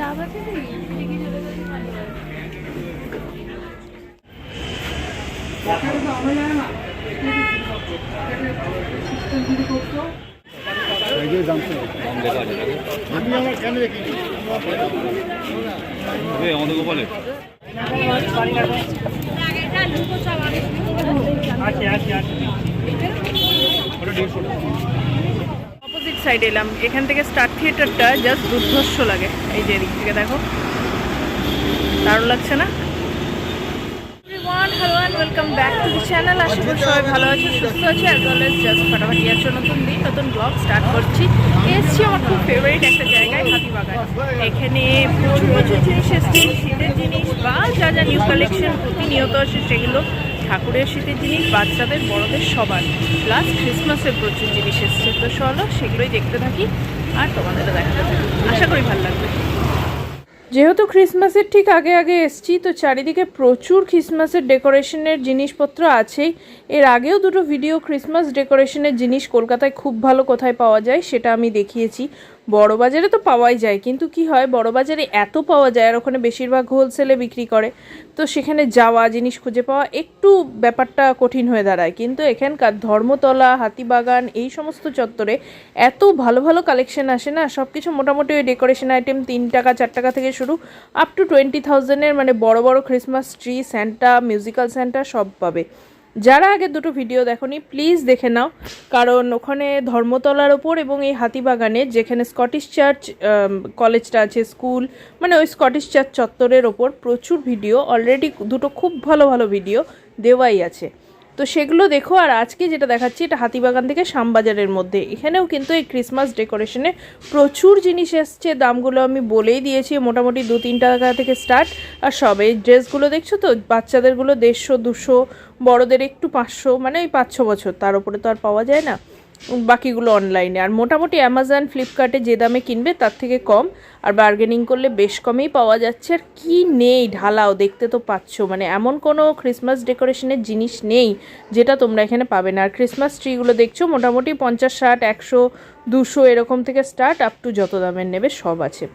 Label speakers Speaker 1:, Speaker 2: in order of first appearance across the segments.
Speaker 1: লাভ আছে
Speaker 2: আমাদের গোপালে
Speaker 1: অপোজিট সাইড এলাম। এখান থেকে স্টার থিয়েটারটা জাস্ট দুর্ধর্ষ লাগে। এই যে এদিক থেকে দেখো, দারুণ লাগছে না? Hello and welcome back to the channel. আশা করি সবাই ভালো আছে, সুস্থ আছে, অ্যাজ ওয়েল এজ জাস্ট ফাটাফাটি আছো। নতুন দিন নতুন ব্লগ স্টার্ট করছি। এসছি আমার খুব ফেভারিট একটা জায়গায়, হাতিবাগান। এখানে প্রচুর প্রচুর জিনিস এসছে, শীতের জিনিস বা যা যা নিউ কালেকশন প্রতিনিয়ত আসে সেগুলো, ঠাকুরের শীতের জিনিস, বাচ্চাদের বড়দের সবার, প্লাস ক্রিসমাসের প্রচুর জিনিস এসছে। তো চলো সেগুলোই দেখতে থাকি আর তোমাদেরও দেখাতে থাকি, আশা করি ভালো লাগবে। যেহেতু ক্রিসমাসের ঠিক আগে আগে এসছি, তো চারিদিকে প্রচুর ক্রিসমাসের ডেকোরেশনের জিনিসপত্র আছেই। এর আগেও দুটো ভিডিও ক্রিসমাস ডেকোরেশনের জিনিস কলকাতায় খুব ভালো কোথায় পাওয়া যায় সেটা আমি দেখিয়েছি। বড়বাজারে তো পাওয়াই যায়, কিন্তু কি হয়, বড়বাজারে এত পাওয়া যায় আর ওখানে বেশিরভাগ হোলসেলে বিক্রি করে, তো সেখানে যাওয়া জিনিস খুঁজে পাওয়া একটু ব্যাপারটা কঠিন হয়ে দাঁড়ায়। কিন্তু এখানকার ধর্মতলা, হাতিবাগান এই সমস্ত চত্বরে এত ভালো ভালো কালেকশন আসে না, সব কিছু মোটামুটি ওই ডেকোরেশন আইটেম 3 টাকা 4 টাকা থেকে শুরু আপ টু 20,000-এর, মানে বড় বড় Christmas tree, Santa, musical Santa সব পাবে। যারা আগে দুটো ভিডিও দেখোনি প্লিজ দেখে নাও, কারণ ওখানে ধর্মতলার ওপর এবং এই হাতিবাগানে যেখানে স্কটিশ চার্চ কলেজটা আছে, স্কুল, মানে ওই স্কটিশ চার্চ চত্বরের ওপর প্রচুর ভিডিও অলরেডি, দুটো খুব ভালো ভালো ভিডিও দেওয়াই আছে, তো সেগুলো দেখো। আর আজকে যেটা দেখাচ্ছি এটা হাতিবাগান থেকে শ্যামবাজারের মধ্যে। এখানেও কিন্তু এই ক্রিসমাস ডেকোরেশনে প্রচুর জিনিস এসছে, দামগুলো আমি বলেই দিয়েছি, মোটামুটি 2-3 টাকা থেকে স্টার্ট। আর সব এই ড্রেসগুলো দেখছো তো, বাচ্চাদেরগুলো 150-200, বড়দের একটু 500, মানে ওই 5-6 বছর, তার উপরে তো আর পাওয়া যায় না। বাকিগুলো অনলাইনে, আর মোটামুটি অ্যামাজন, ফ্লিপকার্টে যে দামে কিনবে তার থেকে কম, আর বার্গেনিং করলে বেশ কমেই পাওয়া যাচ্ছে। আর কি নেই ঢালাও, দেখতে তো পাচ্ছ, মানে এমন কোনো ক্রিসমাস ডেকোরেশনের জিনিস নেই যেটা তোমরা এখানে পাবে না। আর ক্রিসমাস ট্রিগুলো দেখছো মোটামুটি 50, 60, 100, 200 এরকম থেকে স্টার্ট আপ টু যত দামের নেবে সব আছে।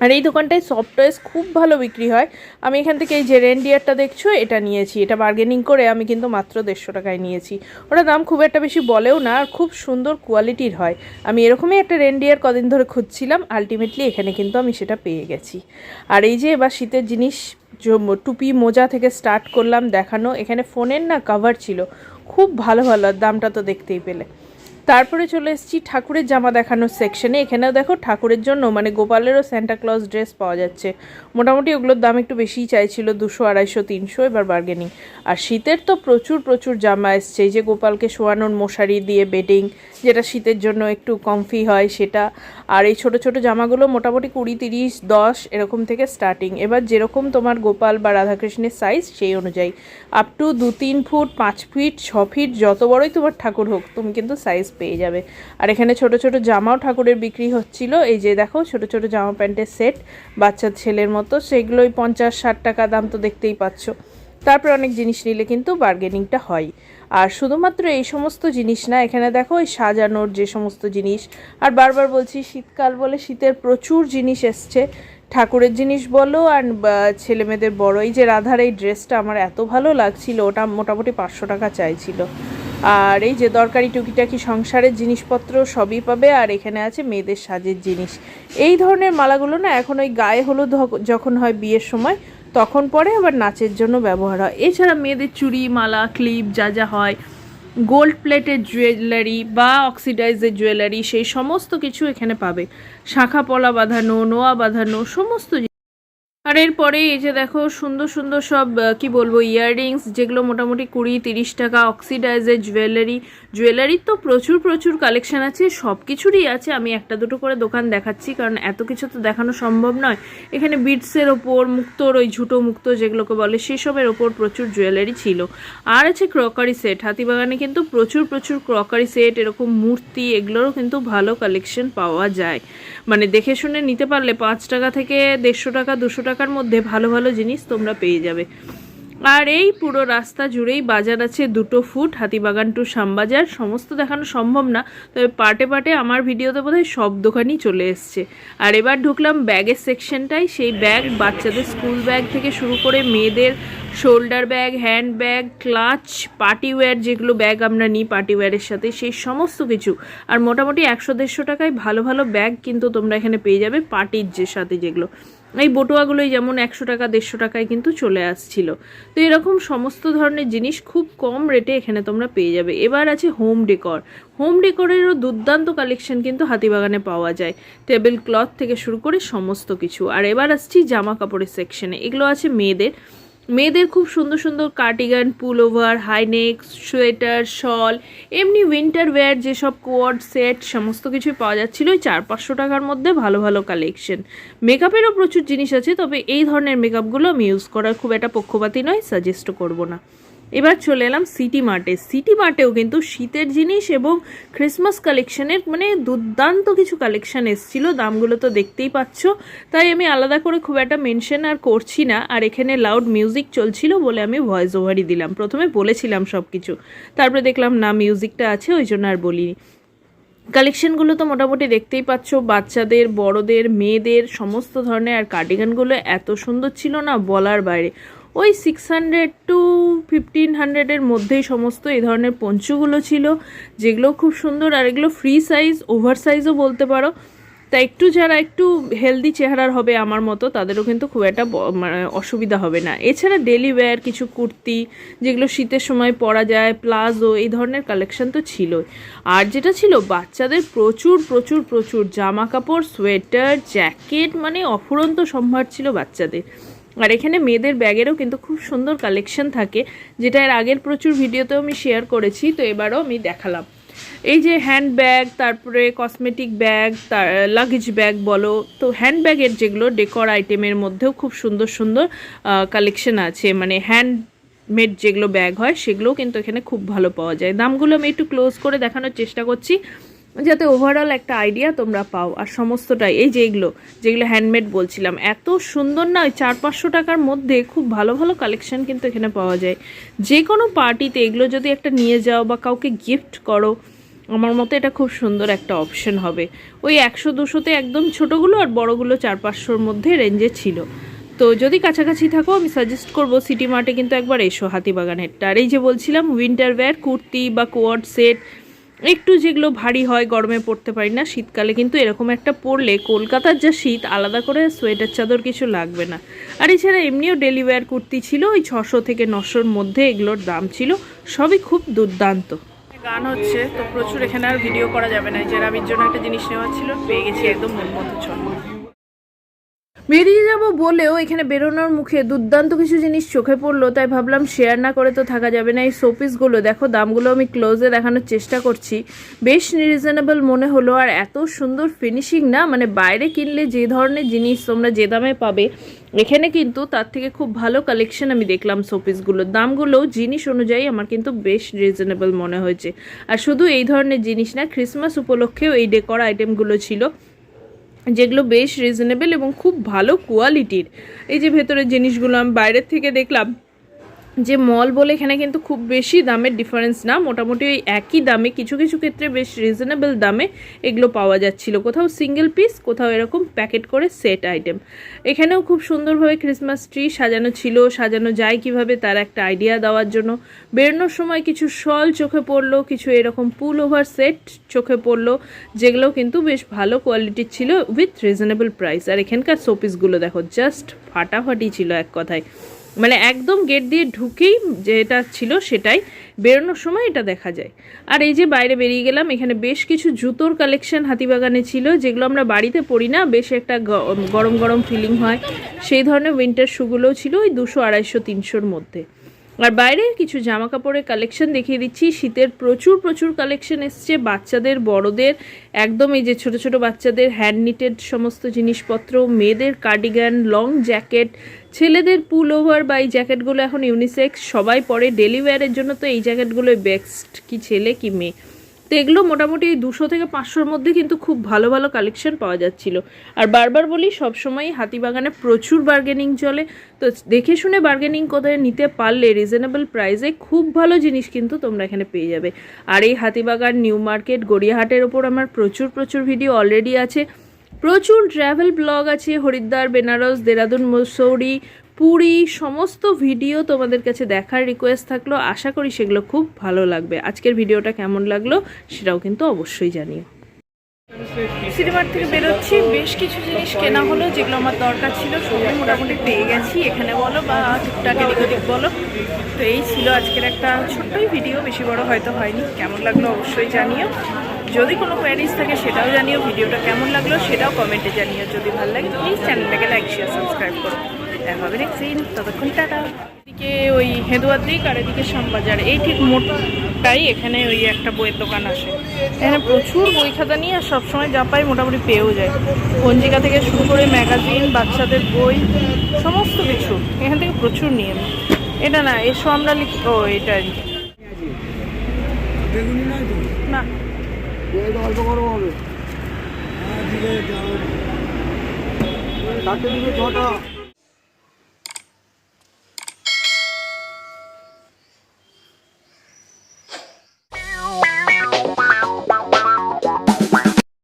Speaker 1: আর এই দোকানটায় সফট টয়েস খুব ভালো বিক্রি হয়। আমি এখান থেকে এই যে রেনডিয়ারটা দেখছো এটা নিয়েছি, এটা বার্গেনিং করে আমি কিন্তু মাত্র 150 টাকায় নিয়েছি। ওটা দাম খুব একটা বেশি বলেও না, আর খুব সুন্দর কোয়ালিটির হয়। আমি এরকমই একটা রেনডিয়ার কদিন ধরে খুঁজছিলাম, আলটিমেটলি এখানে কিন্তু আমি সেটা পেয়ে গেছি। আর এই যে এবার শীতের জিনিস, টুপি, মোজা থেকে স্টার্ট করলাম দেখানো। এখানে ফোনের না কভার ছিল খুব ভালো ভালো, দামটা তো দেখতেই পেলে। তারপরে চলে এসেছি ঠাকুরের জামা দেখানোর সেকশনে। এখানেও দেখো ঠাকুরের জন্য, মানে গোপালেরও স্যান্টা ক্লজ ড্রেস পাওয়া যাচ্ছে। মোটামুটি ওগুলোর দাম একটু বেশিই চাইছিল, 200, 250, 300, এবার বার্গেনিং। আর শীতের তো প্রচুর প্রচুর জামা এসছে, এই যে গোপালকে শোয়ানোর মশারি দিয়ে বেডিং, যেটা শীতের জন্য একটু কমফি হয় সেটা। আর এই ছোটো ছোটো জামাগুলো মোটামুটি 20, 30, 10 এরকম থেকে স্টার্টিং। এবার যেরকম তোমার গোপাল বা রাধাকৃষ্ণের সাইজ সেই অনুযায়ী up to 2-3 foot, 5 feet, 6 feet, যত বড়ই তোমার ঠাকুর হোক তুমি কিন্তু সাইজ পেয়ে যাবে। আর এখানে ছোট ছোট জামাও ঠাকুরের বিক্রি হচ্ছিল। এই যে দেখো ছোট ছোট জামা প্যান্টের সেট, বাচ্চার ছেলের মতো, সেগুলোই 50-60 টাকা দাম, তো দেখতেই পাচ্ছ। তারপর অনেক জিনিস নিলে কিন্তু বার্গেনিংটা হয়। আর শুধুমাত্র এই সমস্ত জিনিস না, এখানে দেখো ওই সাজানোর যে সমস্ত জিনিস, আর বারবার বলছি শীতকাল বলে শীতের প্রচুর জিনিস এসছে, ঠাকুরের জিনিস বলো আর ছেলে মেয়েদের বড়। এই যে রাধার এই ড্রেসটা আমার এত ভালো লাগছিল, ওটা মোটামুটি 500 টাকা চাইছিল। আর এই যে দরকারি টুকিটাকি সংসারের জিনিসপত্র সবই পাবে। আর এখানে আছে মেয়েদের সাজের জিনিস। এই ধরনের মালাগুলো না এখন ওই গায়ে হলুদ যখন হয় বিয়ের সময় তখন পরে, আবার নাচের জন্য ব্যবহার হয়। এছাড়া মেয়েদের চুড়ি, মালা, ক্লিপ যা যা হয়, গোল্ড প্লেটের জুয়েলারি বা অক্সিডাইজের জুয়েলারি, সেই সমস্ত কিছু এখানে পাবে। শাঁখা পলা বাঁধানো, নোয়া বাঁধানো সমস্ত। আর এরপরে এই যে দেখো সুন্দর সুন্দর সব কি বলবো ইয়াররিংস, যেগুলো মোটামুটি 20-30 টাকা। অক্সিডাইজের জুয়েলারির তো প্রচুর প্রচুর কালেকশন আছে, সব কিছুরই আছে। আমি একটা দুটো করে দোকান দেখাচ্ছি কারণ এত কিছু তো দেখানো সম্ভব নয়। এখানে বিটসের ওপর, মুক্তোর ওই ঝুটো মুক্তো যেগুলোকে বলে সেসবের ওপর প্রচুর জুয়েলারি ছিল। আর আছে ক্রকারি সেট, হাতিবাগানে কিন্তু প্রচুর প্রচুর ক্রকারি সেট, এরকম মূর্তি, এগুলোরও কিন্তু ভালো কালেকশন পাওয়া যায়। মানে দেখে শুনে নিতে পারলে 5 টাকা থেকে 150 টাকা, 200 টাকা টাকার মধ্যে ভালো ভালো জিনিস তোমরা পেয়ে যাবে। আর এই পুরো রাস্তা জুড়েই বাজার আছে, 2 ফুট, হাতিবাগান টু শ্যামবাজার। সমস্ত দেখানো সম্ভব না, তবে পার্টে পার্টে আমার ভিডিওতে বোধহয় সব দোকানই চলে এসছে। আর এবার ঢুকলাম ব্যাগের সেকশনটাই। সেই ব্যাগ, বাচ্চাদের স্কুল ব্যাগ থেকে শুরু করে মেয়েদের shoulder bag, hand bag, clutch, partywear, যেগুলো ব্যাগ আমরা নিই পার্টিওয়্যারের সাথে, সেই সমস্ত কিছু। আর মোটামুটি 100-150 টাকায় ভালো ভালো ব্যাগ কিন্তু তোমরা এখানে পেয়ে যাবে পার্টির যে সাথে, যেগুলো এই বটুয়াগুলোই যেমন 100 টাকা 150 টাকায় কিন্তু চলে আসছিল। তো এরকম সমস্ত ধরনের জিনিস খুব কম রেটে এখানে তোমরা পেয়ে যাবে। এবার আছে হোম ডেকর। হোম ডেকরেরও দুর্দান্ত কালেকশন কিন্তু হাতিবাগানে পাওয়া যায়, টেবিল ক্লথ থেকে শুরু করে সমস্ত কিছু। আর এবার আসছি জামা কাপড়ের সেকশনে। এগুলো আছে মেয়েদের খুব সুন্দর সুন্দর কার্ডিগান, পুলওভার, হাইনেক, সোয়েটার, শল, এমনি উইন্টার ওয়্যার, যেসব কোয়ার্ড সেট সমস্ত কিছুই পাওয়া যাচ্ছিল ওই 400-500 টাকার মধ্যে ভালো ভালো কালেকশন। মেকআপেরও প্রচুর জিনিস আছে, তবে এই ধরনের মেকআপগুলো আমি ইউজ করার খুব একটা পক্ষপাতী নয়, সাজেস্টও করবো না। এবার চলে এলাম সিটি মার্টে। সিটি মার্টেও কিন্তু শীতের জিনিস এবং ক্রিসমাস কালেকশনের মানে দুর্দান্ত কিছু কালেকশন এসেছিলো। দামগুলো তো দেখতেই পাচ্ছ, তাই আমি আলাদা করে খুব একটা মেনশন আর করছি না। আর এখানে লাউড মিউজিক চলছিল বলে আমি ভয়েস ওভারই দিলাম। প্রথমে বলেছিলাম সব কিছু, তারপরে দেখলাম না মিউজিকটা আছে, ওই জন্য আর বলিনি। কালেকশনগুলো তো মোটামুটি দেখতেই পাচ্ছ, বাচ্চাদের, বড়দের, মেয়েদের সমস্ত ধরনের। আর কার্ডিগানগুলো এত সুন্দর ছিল না বলার বাইরে। ওই 600 to 1500 মধ্যেই সমস্ত এই ধরনের পঞ্চুগুলো ছিল, যেগুলো খুব সুন্দর। আর এগুলো ফ্রি সাইজ, ওভার সাইজও বলতে পারো। তা একটু যারা একটু হেলদি চেহারার হবে আমার মতো, তাদেরও কিন্তু খুব একটা মানে অসুবিধা হবে না। এছাড়া ডেলি ওয়্যার কিছু কুর্তি, যেগুলো শীতের সময় পরা যায়, প্লাজো, এই ধরনের কালেকশন তো ছিলই। আর যেটা ছিল বাচ্চাদের প্রচুর প্রচুর প্রচুর জামা কাপড়, সোয়েটার, জ্যাকেট, মানে অফুরন্ত সম্ভার ছিল বাচ্চাদের। আর এখানে মেয়েদের ব্যাগেরও কিন্তু খুব সুন্দর কালেকশন থাকে, যেটা এর আগের প্রচুর ভিডিওতেও আমি শেয়ার করেছি, তো এবারও আমি দেখালাম। এই যে হ্যান্ড ব্যাগ, তারপরে কসমেটিক ব্যাগ, তার লাগেজ ব্যাগ বলো, তো হ্যান্ড ব্যাগের যেগুলো ডেকর আইটেমের মধ্যেও খুব সুন্দর সুন্দর কালেকশন আছে। মানে হ্যান্ডমেড যেগুলো ব্যাগ হয় সেগুলোও কিন্তু এখানে খুব ভালো পাওয়া যায়। দামগুলো আমি একটু ক্লোজ করে দেখানোর চেষ্টা করছি, যাতে ওভারঅল একটা আইডিয়া তোমরা পাও। আর সমস্তটাই এই যেগুলো হ্যান্ডমেড বলছিলাম, এত সুন্দর না, ওই 400-500 টাকার মধ্যে খুব ভালো ভালো কালেকশন কিন্তু এখানে পাওয়া যায়। যে কোনো পার্টিতে এগুলো যদি একটা নিয়ে যাও বা কাউকে গিফট করো, আমার মতে এটা খুব সুন্দর একটা অপশন হবে। ওই 100-200-তে একদম ছোটোগুলো, আর বড়গুলো 400-500-র মধ্যে রেঞ্জে ছিল। তো যদি কাছাকাছি থাকো আমি সাজেস্ট করবো সিটি মার্টে কিন্তু একবার এসো হাতিবাগানেরটা। আর এই যে বলছিলাম উইন্টার ওয়্যার, কুর্তি বা কোয়ার্ড সেট, একটু যেগুলো ভারী হয়, গরমে পরতে পারি না, শীতকালে কিন্তু এরকম একটা পরলে কলকাতার যা শীত, আলাদা করে সোয়েটার চাদর কিছু লাগবে না। আর এছাড়া এমনিও ডেলি ওয়্যার কুর্তি ছিল ওই 600 থেকে 900-র মধ্যে, এগুলোর দাম ছিল, সবই খুব দুর্দান্ত। গান হচ্ছে তো প্রচুর, এখানে আর ভিডিও করা যাবে না। যে রাবির জন্য একটা জিনিস নেওয়া ছিল, পেয়ে গেছি একদম মন মতো। চল বেরিয়ে যাব বলেও এখানে বেরোনোর মুখে দুর্দান্ত কিছু জিনিস চোখে পড়লো, তাই ভাবলাম শেয়ার না করে তো থাকা যাবে না। এই শোপিসগুলো দেখো, দামগুলো আমি ক্লোজে দেখানোর চেষ্টা করছি, বেশ রিজনেবল মনে হলো। আর এত সুন্দর ফিনিশিং না, মানে বাইরে কিনলে যে ধরনের জিনিস তোমরা যে দামে পাবে, এখানে কিন্তু তার থেকে খুব ভালো কালেকশন আমি দেখলাম শোপিসগুলোর। দামগুলোও জিনিস অনুযায়ী আমার কিন্তু বেশ রিজনেবল মনে হয়েছে। আর শুধু এই ধরনের জিনিস না, ক্রিসমাস উপলক্ষেও এই ডেকর আইটেমগুলো ছিল, যেগুলো বেশ রিজনেবল এবং খুব ভালো কোয়ালিটির। এই যে ভেতরের জিনিসগুলো আমি বাইরের থেকে দেখলাম, যে মল বলে এখানে কিন্তু খুব বেশি দামের ডিফারেন্স না, মোটামুটি ওই একই দামে, কিছু কিছু ক্ষেত্রে বেশ রিজনেবল দামে এগুলো পাওয়া যাচ্ছিল। কোথাও সিঙ্গেল পিস, কোথাও এরকম প্যাকেট করে সেট আইটেম। এখানেও খুব সুন্দরভাবে ক্রিসমাস ট্রি সাজানো ছিল, সাজানো যায় কিভাবে তার একটা আইডিয়া দেওয়ার জন্য। বেরোনোর সময় কিছু শল চোখে পড়লো, কিছু এরকম পুল ওভার সেট চোখে পড়লো, যেগুলো কিন্তু বেশ ভালো কোয়ালিটির ছিল উইথ রিজনেবল প্রাইস। আর এখানকার শোপিসগুলো দেখো, জাস্ট ফাটাফাটি ছিল এক কথায়, মানে একদম গেট দিয়ে ঢুকেই যেটা ছিল সেটাই, বেরোনোর সময় এটা দেখা যায়। আর এই যে বাইরে বেরিয়ে গেলাম, এখানে বেশ কিছু জুতোর কালেকশন হাতিবাগানে ছিল, যেগুলো আমরা বাড়িতে পরি না, বেশ একটা গরম গরম ফিলিং হয়, সেই ধরনের উইন্টার শুগুলোও ছিল ওই 200-250-300-র মধ্যে। আর বাইরে কিছু জামা কাপড়ের কালেকশন দেখিয়ে দিচ্ছি। শীতের প্রচুর প্রচুর কালেকশন এসছে, বাচ্চাদের, বড়দের, একদম এই যে ছোট ছোট বাচ্চাদের হ্যান্ড নিটেড সমস্ত জিনিসপত্র, মেয়েদের কার্ডিগান, লং জ্যাকেট, ছেলেদের পুল ওভার বা এই জ্যাকেটগুলো এখন ইউনিসেক্স, সবাই পরে ডেলি ওয়্যারের জন্য, তো এই জ্যাকেটগুলো বেস্ট, কি ছেলে কি মেয়ে। তো তো এগুলো মোটামুটি 200 থেকে 500-র মধ্যে কিন্তু খুব ভালো ভালো কালেকশন পাওয়া যাচ্ছিল। আর বারবার বলি সবসময় হাতিবাগানে প্রচুর বার্গেনিং চলে, তো দেখে শুনে বার্গেনিং কোথায় নিতে পারলে রিজনেবল প্রাইসে খুব ভালো জিনিস কিন্তু তোমরা এখানে পেয়ে যাবে। আর এই হাতিবাগান, নিউ মার্কেট, গড়িয়াহাটের ওপর আমার প্রচুর ভিডিও অলরেডি আছে, প্রচুর ট্র্যাভেল ব্লগ আছে, হরিদ্বার, বেনারস, দেরাদুন, মসৌরি, পুরী, সমস্ত ভিডিও তোমাদের কাছে দেখার রিকোয়েস্ট থাকলো। আশা করি সেগুলো খুব ভালো লাগবে। আজকের ভিডিওটা কেমন লাগলো সেটাও কিন্তু অবশ্যই জানিও। সিনেমার থেকে বেরোচ্ছি, বেশ কিছু জিনিস কেনা হলো যেগুলো আমার দরকার ছিল, সবই মোটামুটি পেয়ে গেছি এখানে বলো বা টুকটাক এদিক ওদিক বলো। তো এই ছিল আজকের একটা ছোট্টই ভিডিও, বেশি বড় হয়তো হয়নি। কেমন লাগলো অবশ্যই জানিও, যদি কোনো কোয়ারিজ থাকে সেটাও জানিও, ভিডিওটা কেমন লাগলো সেটাও কমেন্টে জানিও। যদি ভালো লাগে প্লিজ চ্যানেলটাকে লাইক, শেয়ার, সাবস্ক্রাইব করো। দেখা হবে নেক্সট দিন, ততক্ষণ টাটা। এদিকে ওই হেদুয়ার দিক আর এদিকে শ্যামবাজার, এই ঠিক মোটটাই এখানে ওই একটা বইয়ের দোকান আসে, এখানে প্রচুর বই খাতা নিয়ে আর সবসময় যা পাই মোটামুটি পেয়েও যায়। পঞ্জিকা থেকে শুরু করে ম্যাগাজিন, বাচ্চাদের বই, সমস্ত কিছু এখান থেকে প্রচুর নিয়ে নিই। এটা না, এসো আমরা লিখি, ও এটাই না,
Speaker 2: অল্প করো হবে। 4 টাকা